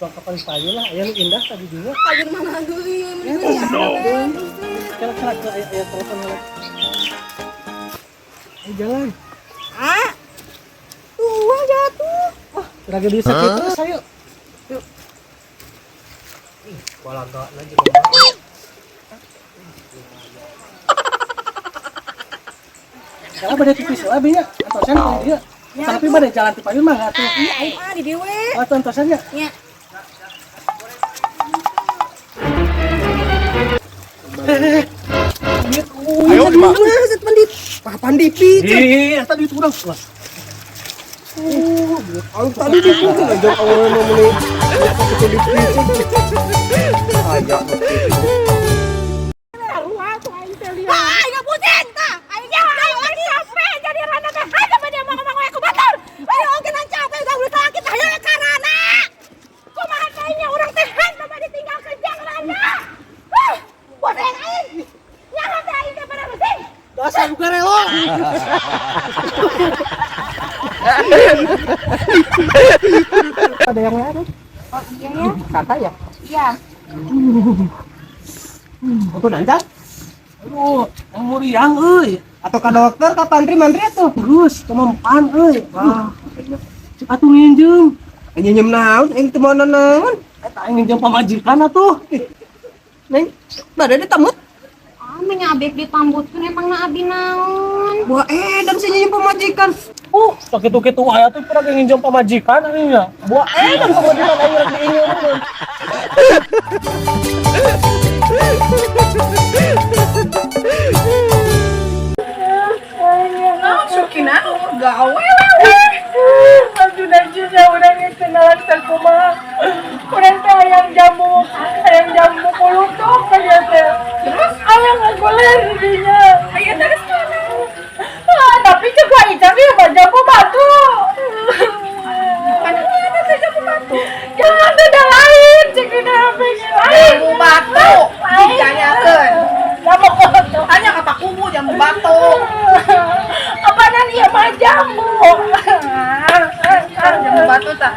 Tong kapal payu lah, aya nu indah tadi juga. Payun mana deui Ya, kira-kira ke aya telepon lah. Ayo jalan. Ah. Tuh jatuh. Wah, lagi di sakit terus ayo. Yuk. Ih, balaga lagi. Kalau pada tipis lah binya, antosan kayak dia. Tapi pada jalan ti payun mah atuh. Iya, aing mah di dewe. Oh, antosannya. Nya. Ayo, Pak. Set pandit. Papan dipit. Ih, tadi itu urang. Wah. Tadi dipit aja awalnya mau beli. Pakai dipit. Aja. Aing pusing tah. Aing capek jadi rana teh. Ayo pada mangga-mangga aku batur. Ayo oge nan capek udah udah sakit ayo karana. Kumaha kayaknya urang teh mama ditinggal kerja rana. Pusing aing. Nyaho teh aing teh pada pusing. Dasar bukan relo. Ada yang lain? Oh iya ya. Kakak ya? Iya. Aku nanti. Aduh, yang muriang euy. Atau ke dokter ke pantri mantri atuh. Terus kemampan euy. Wah. Cek atuh nginjeung. Nyenyem naon aing teu mau naon. Eta nginjeung pamajikan atuh. Neng, bade ditamut. Ah, menyabek ditambutkeun emang na abi naon. Wah, dan si nyenyem pemajikan. Sakitu-kitu aya tuh pernah nginjeung pamajikan aninya. Buah dan pamajikan aya rek diingeun. Sukina gawe Najuna urang yang kenalan sakumaha urang teh hayang jamu kulutuk aja teh terus hayang ngagoler dinya aya terus tapi juga Ica dia jamu batu padahal ada jamu batu jangan ada lain cekina pengen lain jamu batu ditanyakeun jamu batu hanya kata kubu jamu batu apa nanti ya mah jamu jamu batu tak